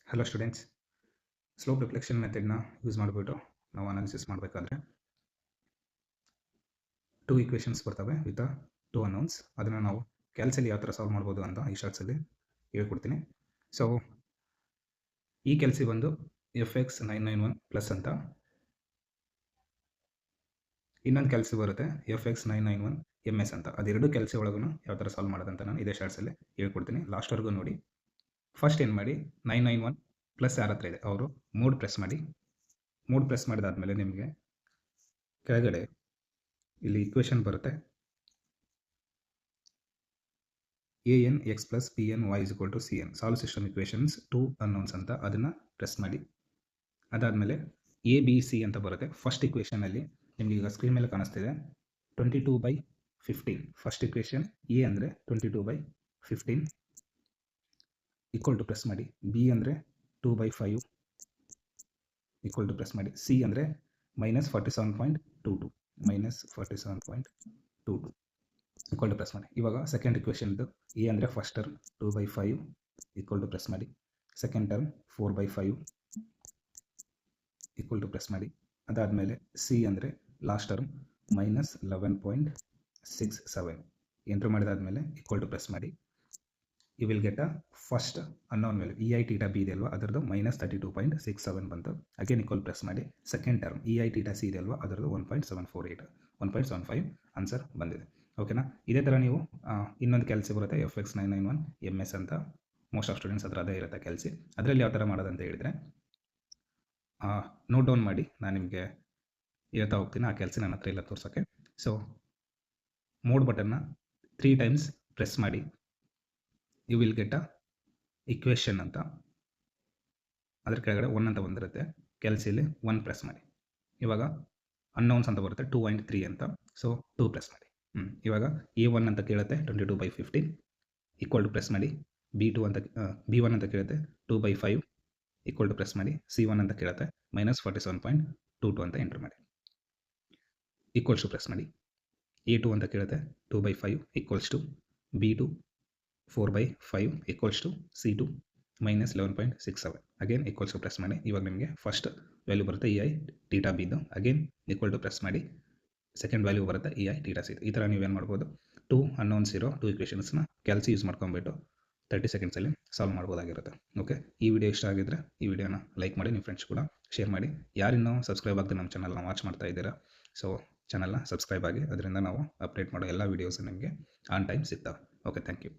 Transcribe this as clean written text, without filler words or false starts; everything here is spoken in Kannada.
ಹಲೋ ಸ್ಟೂಡೆಂಟ್ಸ್, ಸ್ಲೋಪ್ ರಿಫ್ಲೆಕ್ಷನ್ ಮೆಥಡ್ನ ಯೂಸ್ ಮಾಡಿಬಿಟ್ಟು ನಾವು ಅನಾಲಿಸಿಸ್ ಮಾಡಬೇಕಾದ್ರೆ ಟೂ ಈಕ್ವೇಷನ್ಸ್ ಬರ್ತವೆ ವಿತ್ ಟೂ ಅನ್ನೌನ್ಸ್. ಅದನ್ನು ನಾವು ಕ್ಯಾಲ್ಸಲ್ಲಿ ಯಾವ ಥರ ಸಾಲ್ವ್ ಮಾಡ್ಬೋದು ಅಂತ ಈ ಶಾರ್ಟ್ಸಲ್ಲಿ ಹೇಳ್ಕೊಡ್ತೀನಿ. ಸೊ ಈ ಕೆಲ್ಸಿ ಬಂದು FX991 ಪ್ಲಸ್ ಅಂತ, ಇನ್ನೊಂದು ಕೆಲ್ಸಿ ಬರುತ್ತೆ FX991 MS ಅಂತ. ಅದೆರಡು ಕೆಲ್ಸಿ ಒಳಗೂ ಯಾವ ಥರ ಸಾಲ್ವ್ ಮಾಡೋದಂತ ನಾನು ಇದೇ ಶಾರ್ಟ್ಸಲ್ಲಿ ಹೇಳ್ಕೊಡ್ತೀನಿ. ಲಾಸ್ಟ್ವರೆಗೂ ನೋಡಿ. ಫಸ್ಟ್ ಏನು ಮಾಡಿ, 991 ಪ್ಲಸ್ ಯಾರ ಹತ್ರ ಇದೆ ಅವರು ಮೋಡ್ ಪ್ರೆಸ್ ಮಾಡಿ. ಮೋಡ್ ಪ್ರೆಸ್ ಮಾಡಿದಾದ್ಮೇಲೆ ನಿಮಗೆ ಕೆಳಗಡೆ ಇಲ್ಲಿ ಇಕ್ವೇಷನ್ ಬರುತ್ತೆ AN X plus PN Y is equal to CN. Solve system equations two unknowns ಅಂತ, ಅದನ್ನು ಪ್ರೆಸ್ ಮಾಡಿ. ಅದಾದಮೇಲೆ ABC ಅಂತ ಬರುತ್ತೆ. ಫಸ್ಟ್ ಇಕ್ವೇಷನಲ್ಲಿ ನಿಮಗೆ ಈಗ ಸ್ಕ್ರೀನ್ ಮೇಲೆ ಕಾಣಿಸ್ತಿದೆ 22/15. ಫಸ್ಟ್ ಇಕ್ವೇಷನ್ A ಅಂದರೆ 22/15 ಈಕ್ವಲ್ ಟು ಪ್ರೆಸ್ ಮಾಡಿ. B ಅಂದರೆ 2/5 ಈಕ್ವಲ್ ಟು ಪ್ರೆಸ್ ಮಾಡಿ. C ಅಂದರೆ -47.22 -47.22 ಈಕ್ವಲ್ ಟು ಪ್ರೆಸ್ ಮಾಡಿ. ಇವಾಗ ಸೆಕೆಂಡ್ ಇಕ್ವೇಷನ್ದು A ಅಂದರೆ first term 2/5 equal to press ಮಾಡಿ. Second term 4/5 equal to press ಮಾಡಿ. ಅದಾದಮೇಲೆ C ಅಂದರೆ ಲಾಸ್ಟ್ ಟರ್ಮ್ -11.67 ಎಂಟ್ರ್ ಮಾಡಿದಾದ್ಮೇಲೆ ಈಕ್ವಲ್ ಟು ಪ್ರೆಸ್ ಮಾಡಿ. You will get a first unknown value EI θ B ಇದೆ ಅಲ್ವಾ, ಅದರದ್ದು -32.67 ಬಂತು. ಅಗೇನ್ ಈಕ್ವಲ್ ಪ್ರೆಸ್ ಮಾಡಿ. ಸೆಕೆಂಡ್ ಟರ್ಮ್ EI θ C ಇದೆ ಅಲ್ವಾ, ಅದರದ್ದು 1.75 ಆನ್ಸರ್ ಬಂದಿದೆ. ಓಕೆನಾ. ಇದೇ ಥರ ನೀವು ಇನ್ನೊಂದು ಕೆಲ್ಸಿ ಬರುತ್ತೆ FX991 MS ಅಂತ. ಮೋಸ್ಟ್ ಆಫ್ ಸ್ಟೂಡೆಂಟ್ಸ್ ಹತ್ರ ಅದೇ ಇರುತ್ತೆ ಕೆಲ್ಸಿ. ಅದರಲ್ಲಿ ಯಾವ ಥರ ಮಾಡೋದಂತ ಹೇಳಿದರೆ, ನೋಟ್ ಡೌನ್ ಮಾಡಿ, ನಾನು ನಿಮಗೆ ಹೇಳ್ತಾ ಹೋಗ್ತೀನಿ. ಆ ಕೆಲ್ಸಿ ನನ್ನ ಹತ್ರ ಇಲ್ಲ ತೋರ್ಸೋಕ್ಕೆ. ಸೊ ಮೋಡ್ ಬಟನ್ನ 3 ಟೈಮ್ಸ್ ಪ್ರೆಸ್ ಮಾಡಿ. You will get a equation ಅಂತ, ಅದ್ರ ಕೆಳಗಡೆ 1 ಅಂತ ಬಂದಿರುತ್ತೆ. ಕೆಲ್ಸಿಲಿ 1 ಪ್ರೆಸ್ ಮಾಡಿ. ಇವಾಗ ಅನ್ನೌನ್ಸ್ ಅಂತ ಬರುತ್ತೆ 2 and 3 ಅಂತ. ಸೊ 2 ಪ್ರೆಸ್ ಮಾಡಿ. ಇವಾಗ A1 ಅಂತ ಕೇಳುತ್ತೆ 22/15 ಈಕ್ವಲ್ ಟು ಪ್ರೆಸ್ ಮಾಡಿ. B1 ಅಂತ ಕೇಳುತ್ತೆ 2/5 ಈಕ್ವಲ್ ಟು ಪ್ರೆಸ್ ಮಾಡಿ. C1 ಅಂತ ಕೇಳುತ್ತೆ -47.22 ಅಂತ ಎಂಟರ್ ಮಾಡಿ. ಈಕ್ವಲ್ಸ್ ಟು ಪ್ರೆಸ್ ಮಾಡಿ. A2 ಅಂತ ಕೇಳುತ್ತೆ 2/5 equals to B2 4/5 equals to C2 -11.67 again equals to press ಮಾಡಿ. ಇವಾಗ ನಿಮಗೆ ಫಸ್ಟ್ ವ್ಯಾಲ್ಯೂ ಬರುತ್ತೆ EI θ B ಇದು. ಅಗೇನ್ ಈಕ್ವಲ್ ಟು ಪ್ರೆಸ್ ಮಾಡಿ. ಸೆಕೆಂಡ್ ವ್ಯಾಲ್ಯೂ ಬರುತ್ತೆ EI θ C. ಈ ಥರ ನೀವೇನು ಮಾಡ್ಬೋದು, ಟೂ ಅನ್ನೌನ್ಸ್ ಇರೋ ಟೂ ಇಕ್ವೇಷನ್ಸ್ನ ಕ್ಯಾಲ್ಸಿ ಯೂಸ್ ಮಾಡ್ಕೊಂಬಿಟ್ಟು 30 ಸೆಕೆಂಡ್ಸಲ್ಲಿ ಸಾಲ್ವ್ ಮಾಡ್ಬೋದಾಗಿರುತ್ತೆ. ಓಕೆ. ಈ ವಿಡಿಯೋ ಇಷ್ಟ ಆಗಿದ್ದರೆ ಈ ವಿಡಿಯೋನ ಲೈಕ್ ಮಾಡಿ, ನಿಮ್ಮ ಫ್ರೆಂಡ್ಸ್ ಕೂಡ ಶೇರ್ ಮಾಡಿ. ಯಾರಿನ್ನೂ ಸಬ್ಸ್ಕ್ರೈಬ್ ಆಗದೆ ನಮ್ಮ ಚಾನಲ್ನ ವಾಚ್ ಮಾಡ್ತಾ ಇದ್ದೀರಾ, ಸೊ ಚಾನಲ್ನ ಸಬ್ಸ್ಕ್ರೈಬ್ ಆಗಿ. ಅದರಿಂದ ನಾವು ಅಪ್ಡೇಟ್ ಮಾಡೋ ಎಲ್ಲ ವೀಡಿಯೋಸ್ ನಿಮಗೆ ಆನ್ ಟೈಮ್ ಸಿಗ್ತವೆ. Okay, thank you.